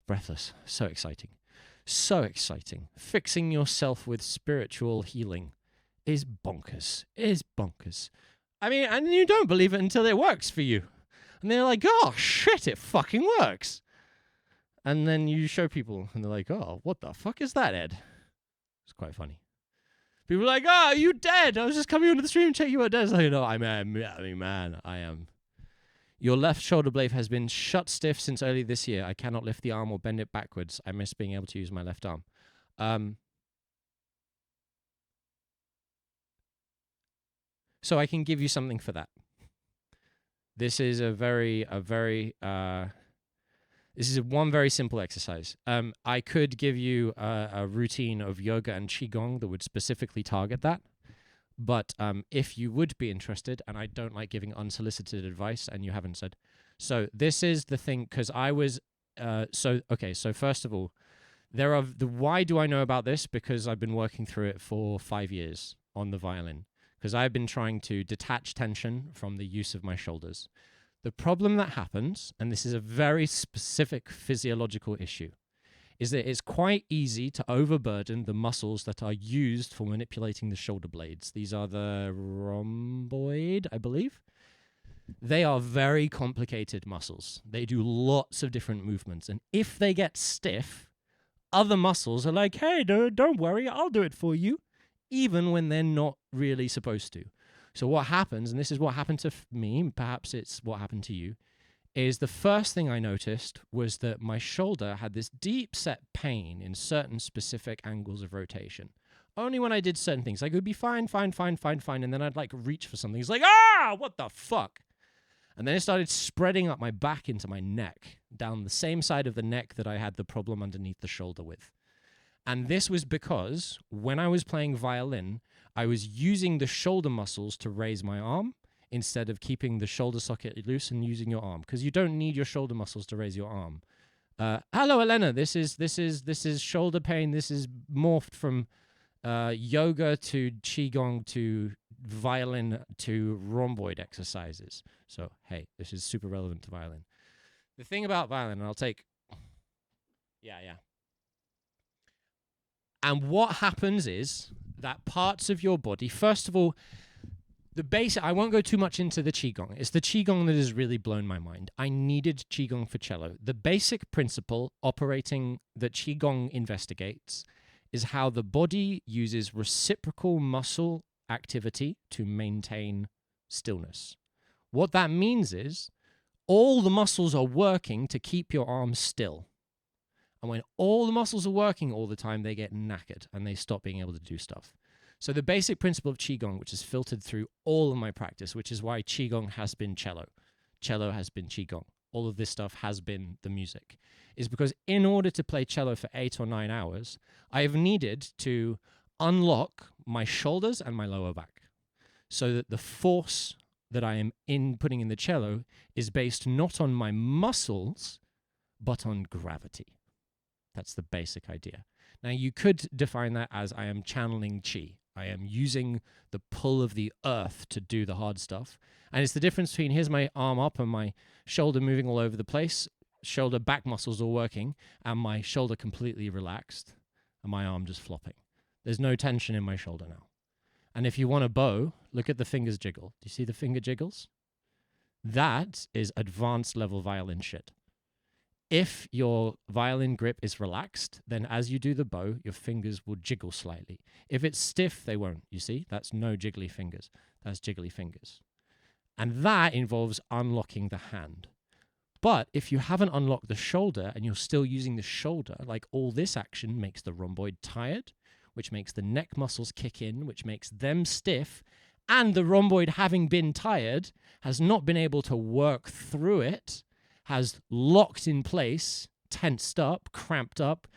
breathless. So exciting. So exciting. Fixing yourself with spiritual healing is bonkers. It is bonkers. I mean, and you don't believe it until it works for you. And they're like, oh, shit, it fucking works. And then you show people, and they're like, oh, what the fuck is that, Ed? It's quite funny. People are like, oh, are you dead? I was just coming onto the stream to check you were dead. It's like, no, I am. Your left shoulder blade has been shut stiff since early this year. I cannot lift the arm or bend it backwards. I miss being able to use my left arm. So I can give you something for that. This is this is one very simple exercise. I could give you a routine of yoga and qigong that would specifically target that. But if you would be interested, and I don't like giving unsolicited advice, and you haven't said, so this is the thing, because I was, so first of all, why do I know about this? Because I've been working through it for 5 years on the violin, because I've been trying to detach tension from the use of my shoulders. The problem that happens, and this is a very specific physiological issue, is that it's quite easy to overburden the muscles that are used for manipulating the shoulder blades. These are the rhomboid, I believe. They are very complicated muscles. They do lots of different movements. And if they get stiff, other muscles are like, hey, don't worry, I'll do it for you, even when they're not really supposed to. So what happens, and this is what happened to me, perhaps it's what happened to you, is the first thing I noticed was that my shoulder had this deep set pain in certain specific angles of rotation. Only when I did certain things. Like it would be fine, and then I'd like reach for something. It's like, what the fuck? And then it started spreading up my back into my neck, down the same side of the neck that I had the problem underneath the shoulder with. And this was because when I was playing violin, I was using the shoulder muscles to raise my arm, instead of keeping the shoulder socket loose and using your arm, because you don't need your shoulder muscles to raise your arm. Hello, Elena. This is shoulder pain. This is morphed from yoga to qigong to violin to rhomboid exercises. So hey, this is super relevant to violin. The thing about violin, and I'll take, yeah. And what happens is that parts of your body, first of all, I won't go too much into the qigong. It's the qigong that has really blown my mind. I needed qigong for cello. The basic principle operating that qigong investigates is how the body uses reciprocal muscle activity to maintain stillness. What that means is all the muscles are working to keep your arms still. And when all the muscles are working all the time, they get knackered and they stop being able to do stuff. So the basic principle of qigong, which is filtered through all of my practice, which is why qigong has been cello, cello has been qigong, all of this stuff has been the music, is because in order to play cello for 8 or 9 hours, I have needed to unlock my shoulders and my lower back so that the force that I am putting in the cello is based not on my muscles, but on gravity. That's the basic idea. Now, you could define that as I am channeling qi. I am using the pull of the earth to do the hard stuff. And it's the difference between here's my arm up and my shoulder moving all over the place, shoulder back muscles all working, and my shoulder completely relaxed, and my arm just flopping. There's no tension in my shoulder now. And if you want a bow, look at the fingers jiggle. Do you see the finger jiggles? That is advanced level violin shit. If your violin grip is relaxed, then as you do the bow, your fingers will jiggle slightly. If it's stiff, they won't. You see? That's no jiggly fingers. That's jiggly fingers. And that involves unlocking the hand. But if you haven't unlocked the shoulder and you're still using the shoulder, like all this action makes the rhomboid tired, which makes the neck muscles kick in, which makes them stiff, and the rhomboid, having been tired, has not been able to work through it, has locked in place, tensed up, cramped up,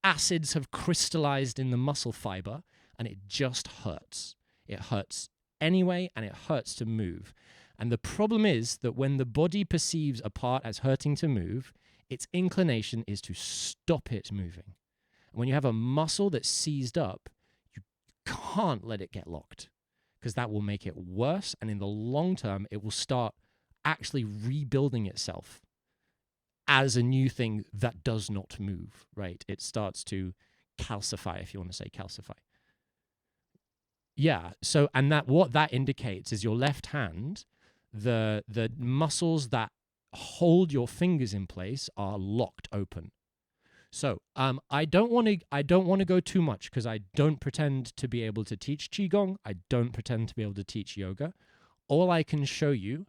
acids have crystallized in the muscle fiber, and it just hurts. It hurts anyway, and it hurts to move. And the problem is that when the body perceives a part as hurting to move, its inclination is to stop it moving. And when you have a muscle that's seized up, you can't let it get locked, because that will make it worse, and in the long term, it will start actually rebuilding itself as a new thing that does not move, right? It starts to calcify, if you want to say calcify. Yeah. So, and that what that indicates is your left hand, the muscles that hold your fingers in place are locked open. So, I don't want to go too much because I don't pretend to be able to teach qigong. I don't pretend to be able to teach yoga. All I can show you,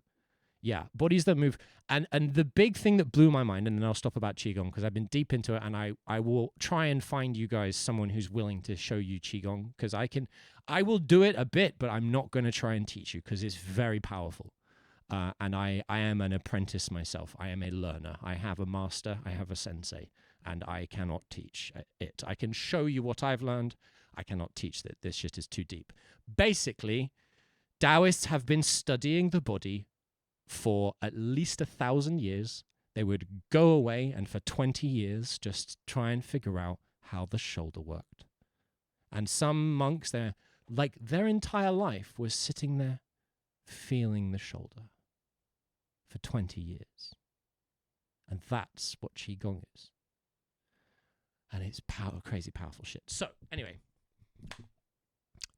bodies that move. And the big thing that blew my mind, and then I'll stop about qigong because I've been deep into it, and I will try and find you guys someone who's willing to show you qigong, because I will do it a bit, but I'm not going to try and teach you because it's very powerful. And I am an apprentice myself. I am a learner. I have a master. I have a sensei. And I cannot teach it. I can show you what I've learned. I cannot teach that. This shit is too deep. Basically, Taoists have been studying the body for at least 1,000 years. They would go away and for 20 years just try and figure out how the shoulder worked. And some monks, their entire life was sitting there feeling the shoulder for 20 years. And that's what qigong is. And it's crazy powerful shit. So, anyway,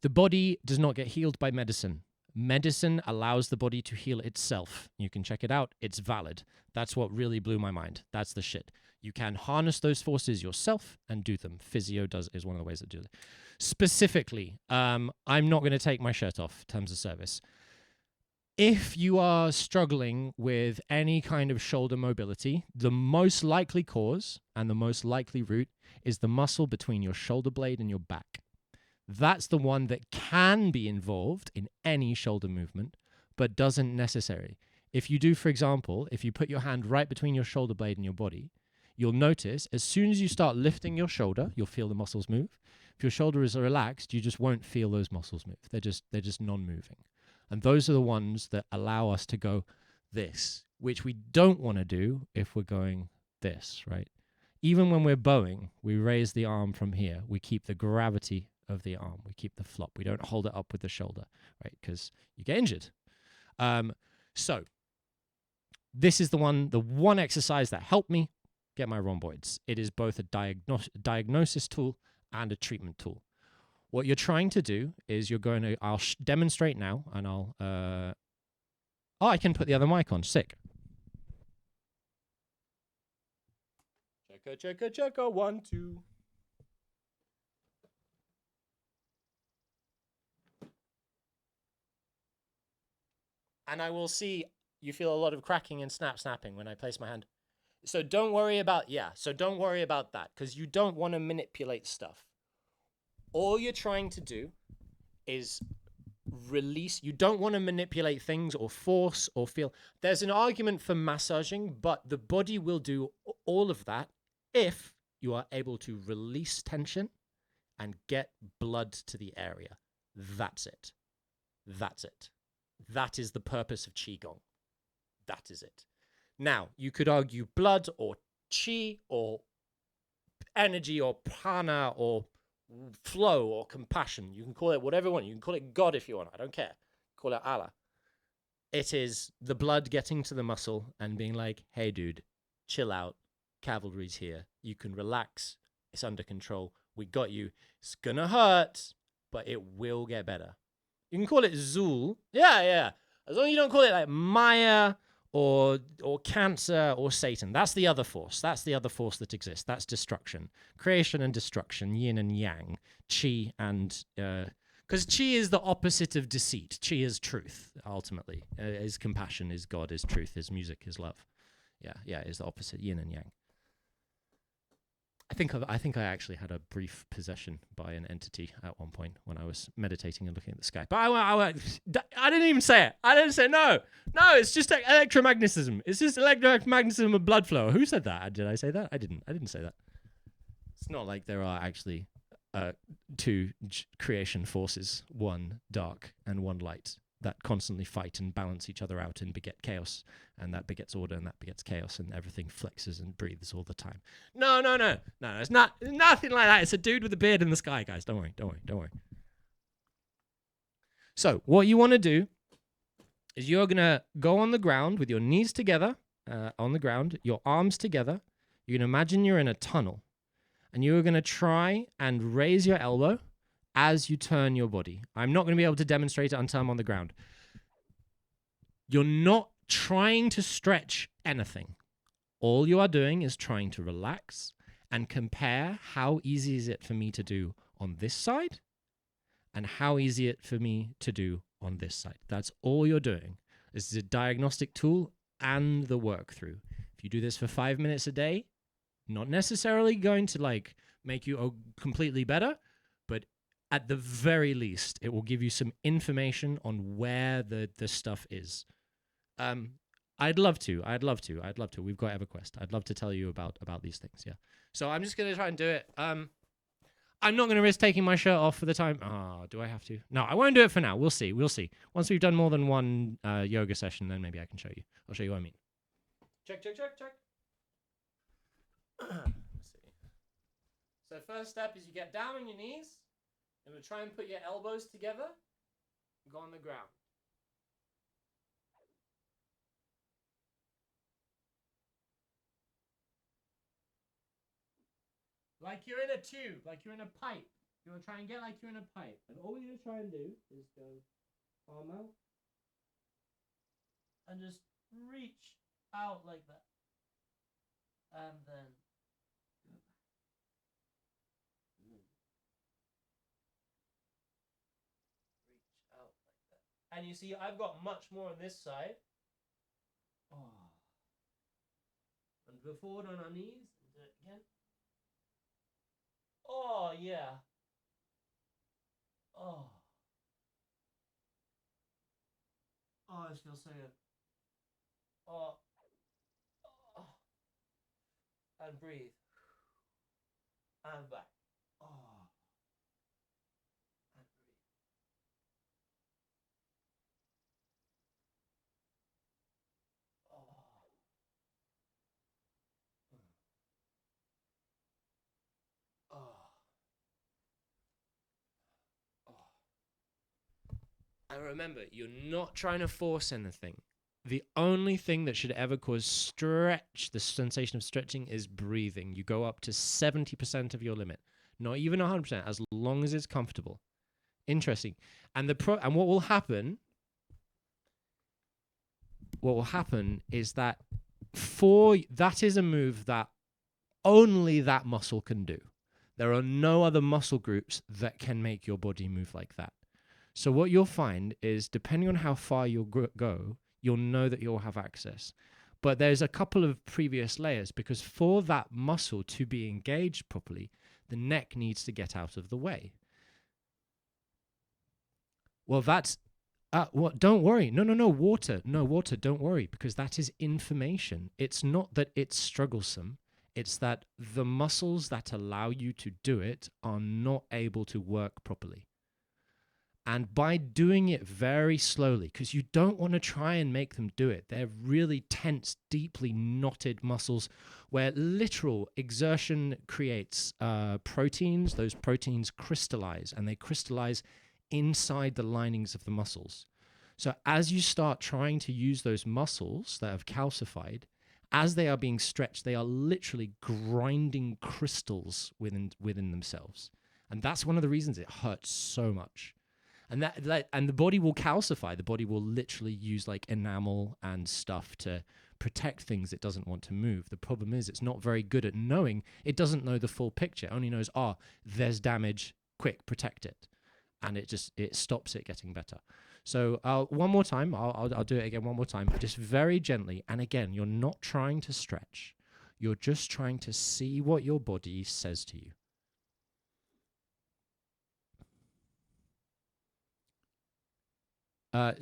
the body does not get healed by medicine. Medicine allows the body to heal itself. You can check it out. It's valid. That's what really blew my mind. That's the shit. You can harness those forces yourself and do them. Physio is one of the ways that do it. Specifically, I'm not going to take my shirt off in terms of service. If you are struggling with any kind of shoulder mobility, the most likely cause and the most likely root is the muscle between your shoulder blade and your back. That's the one that can be involved in any shoulder movement, but doesn't necessarily. If you do, for example, if you put your hand right between your shoulder blade and your body, you'll notice as soon as you start lifting your shoulder, you'll feel the muscles move. If your shoulder is relaxed, you just won't feel those muscles move. They're just non-moving. And those are the ones that allow us to go this, which we don't want to do if we're going this, right? Even when we're bowing, we raise the arm from here. We keep the gravity of the arm. We keep the flop. We don't hold it up with the shoulder, right? Because you get injured. So this is the one exercise that helped me get my rhomboids. It is both a diagnosis tool and a treatment tool. What you're trying to do is I'll demonstrate now, and I can put the other mic on. Sick. Checker. 1, 2. And I will see you feel a lot of cracking and snapping when I place my hand. So don't worry about that, because you don't want to manipulate stuff. All you're trying to do is release. You don't want to manipulate things or force or feel. There's an argument for massaging, but the body will do all of that if you are able to release tension and get blood to the area. That's it. That is the purpose of qigong. That is it. Now, you could argue blood or qi or energy or prana or flow or compassion. You can call it whatever you want. You can call it God if you want. I don't care. Call it Allah. It is the blood getting to the muscle and being like, hey, dude, chill out. Cavalry's here. You can relax. It's under control. We got you. It's going to hurt, but it will get better. You can call it Zul. Yeah. As long as you don't call it like Maya or cancer or Satan. That's the other force. That's the other force that exists. That's destruction. Creation and destruction, yin and yang, qi and... Because qi is the opposite of deceit. Qi is truth, ultimately. Is compassion, is God, is truth, is music, is love. Yeah, is the opposite, yin and yang. I think I actually had a brief possession by an entity at one point when I was meditating and looking at the sky. But I didn't even say it. I didn't say no. It's just electromagnetism. It's just electromagnetism of blood flow. Who said that? Did I say that? I didn't say that. It's not like there are actually two creation forces, one dark and one light, that constantly fight and balance each other out and beget chaos, and that begets order and that begets chaos, and everything flexes and breathes all the time. No, it's nothing like that. It's a dude with a beard in the sky, guys. Don't worry. So what you want to do is you're going to go on the ground with your knees together on the ground, your arms together. You can imagine you're in a tunnel, and you are going to try and raise your elbow as you turn your body. I'm not going to be able to demonstrate it until I'm on the ground. You're not trying to stretch anything. All you are doing is trying to relax and compare how easy is it for me to do on this side and how easy it for me to do on this side. That's all you're doing. This is a diagnostic tool and the work through. If you do this for 5 minutes a day, not necessarily going to like make you completely better, but at the very least, it will give you some information on where the stuff is. I'd love to. We've got EverQuest. I'd love to tell you about these things. Yeah. So I'm just gonna try and do it. I'm not gonna risk taking my shirt off for the time. Oh, do I have to? No, I won't do it for now. We'll see. Once we've done more than one yoga session, then maybe I can show you. I'll show you what I mean. Check. Let's see. So first step is you get down on your knees and we'll try and put your elbows together and go on the ground. Like you're in a tube, like you're in a pipe. You want to try and get like you're in a pipe. And all you're going to try and do is go arm out and just reach out like that. And then reach out like that. And you see, I've got much more on this side. Oh. And go forward on our knees and do it again. Oh, yeah. Oh. Oh, this feels so good. Oh. Oh. And breathe. And back. Oh. And breathe. Oh. Oh. And remember, you're not trying to force anything. The only thing that should ever cause stretch, the sensation of stretching, is breathing. You go up to 70% of your limit, not even 100%, as long as it's comfortable. Interesting. And and what will happen? What will happen is that that is a move that only that muscle can do. There are no other muscle groups that can make your body move like that. So what you'll find is, depending on how far you'll go, you'll know that you'll have access. But there's a couple of previous layers, because for that muscle to be engaged properly, the neck needs to get out of the way. Well, that's what? Don't worry. No, water. No, water. Don't worry, because that is information. It's not that it's strugglesome. It's that the muscles that allow you to do it are not able to work properly. And by doing it very slowly, because you don't want to try and make them do it, they're really tense, deeply knotted muscles where literal exertion creates proteins. Those proteins crystallize, and they crystallize inside the linings of the muscles. So as you start trying to use those muscles that have calcified, as they are being stretched, they are literally grinding crystals within themselves. And that's one of the reasons it hurts so much. And the body will calcify. The body will literally use like enamel and stuff to protect things it doesn't want to move. The problem is it's not very good at knowing. It doesn't know the full picture. It only knows, there's damage, quick, protect it. And it stops it getting better. So one more time, I'll do it again one more time, just very gently. And again, you're not trying to stretch. You're just trying to see what your body says to you.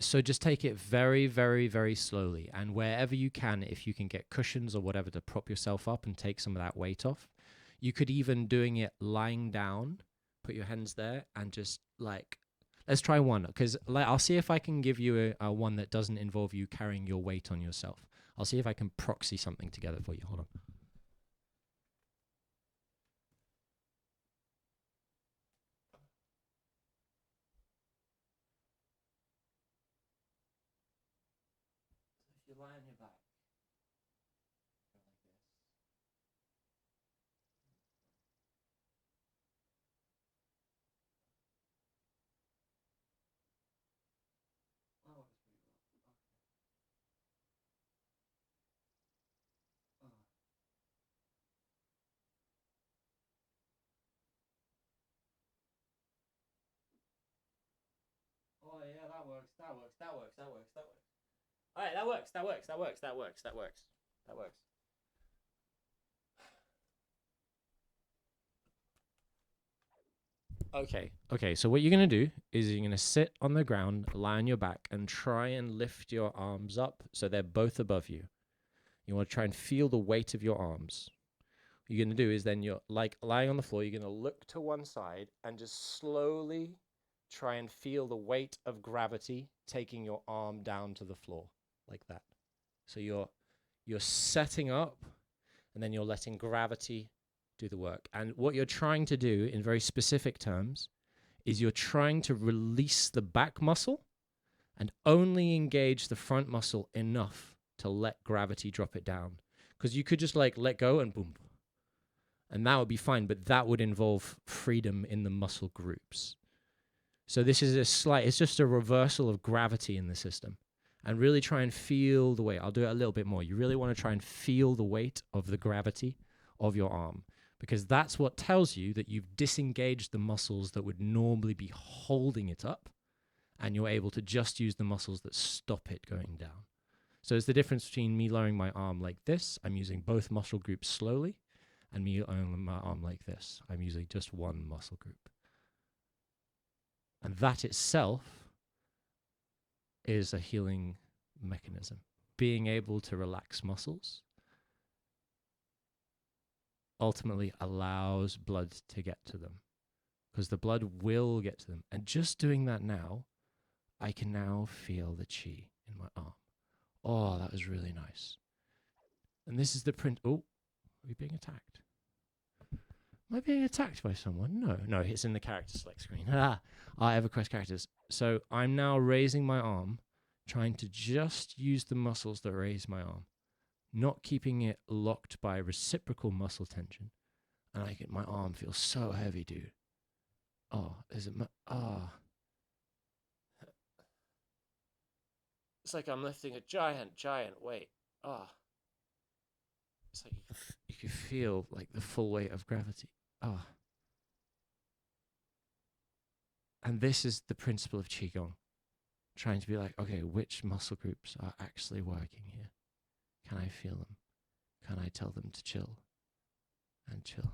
So just take it very, very, very slowly. And wherever you can, if you can get cushions or whatever to prop yourself up and take some of that weight off. You could even doing it lying down, put your hands there and just like, let's try one. Because I'll see if I can give you a one that doesn't involve you carrying your weight on yourself. I'll see if I can proxy something together for you. Hold on. If you lie on your back, works. That works. That works. That works. That works. All right, that works. That works. That works. That works. That works. That works. Okay, so what you're going to do is you're going to sit on the ground, lie on your back, and try and lift your arms up so they're both above you. You want to try and feel the weight of your arms. What you're going to do is then you're like lying on the floor, you're going to look to one side and just slowly try and feel the weight of gravity taking your arm down to the floor like that. So you're setting up and then you're letting gravity do the work. And what you're trying to do in very specific terms is you're trying to release the back muscle and only engage the front muscle enough to let gravity drop it down. Because you could just like let go and boom. And that would be fine, but that would involve freedom in the muscle groups. So this is it's just a reversal of gravity in the system. And really try and feel the weight. I'll do it a little bit more. You really want to try and feel the weight of the gravity of your arm, because that's what tells you that you've disengaged the muscles that would normally be holding it up, and you're able to just use the muscles that stop it going down. So it's the difference between me lowering my arm like this, I'm using both muscle groups slowly, and me lowering my arm like this, I'm using just one muscle group. And that itself is a healing mechanism. Being able to relax muscles ultimately allows blood to get to them, because the blood will get to them. And just doing that now, I can now feel the chi in my arm. Oh, that was really nice. And this is the print. Oh, are we being attacked? Am I being attacked by someone? No, it's in the character select screen. EverQuest characters. So I'm now raising my arm, trying to just use the muscles that raise my arm, not keeping it locked by reciprocal muscle tension. And I get my arm feels so heavy, dude. Oh, is it it's like I'm lifting a giant weight. It's like you can feel like the full weight of gravity. And this is the principle of qigong. Trying to be like, okay, which muscle groups are actually working here? Can I feel them? Can I tell them to chill? And chill.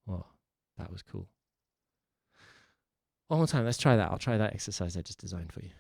Whoa, that was cool. One more time, let's try that. I'll try that exercise I just designed for you.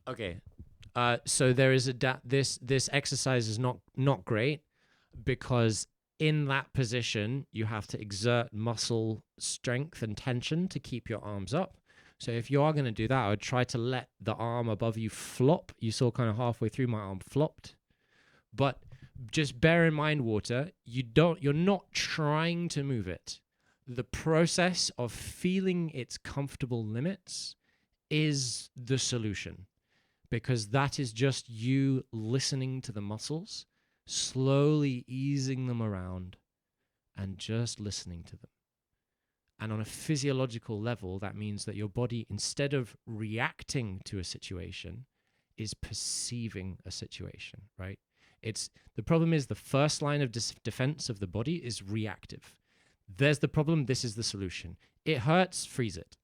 Okay, so there is this exercise is not great, because in that position you have to exert muscle strength and tension to keep your arms up. So if you are going to do that, I would try to let the arm above you flop. You saw kind of halfway through my arm flopped, but just bear in mind, water, you're not trying to move it. The process of feeling its comfortable limits is the solution, because that is just you listening to the muscles, slowly easing them around and just listening to them. And on a physiological level, that means that your body, instead of reacting to a situation, is perceiving a situation, right? The problem is the first line of defense of the body is reactive. There's the problem, this is the solution. It hurts, freeze it.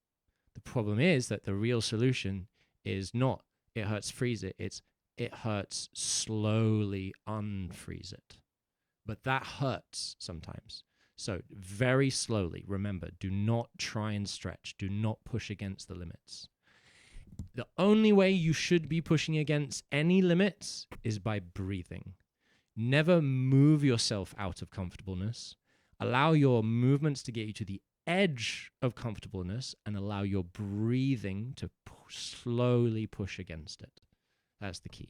The problem is that the real solution is not it hurts, freeze it. It's it hurts, slowly unfreeze it. But that hurts sometimes. So very slowly, remember, do not try and stretch. Do not push against the limits. The only way you should be pushing against any limits is by breathing. Never move yourself out of comfortableness. Allow your movements to get you to the edge of comfortableness and allow your breathing to slowly push against it. That's the key.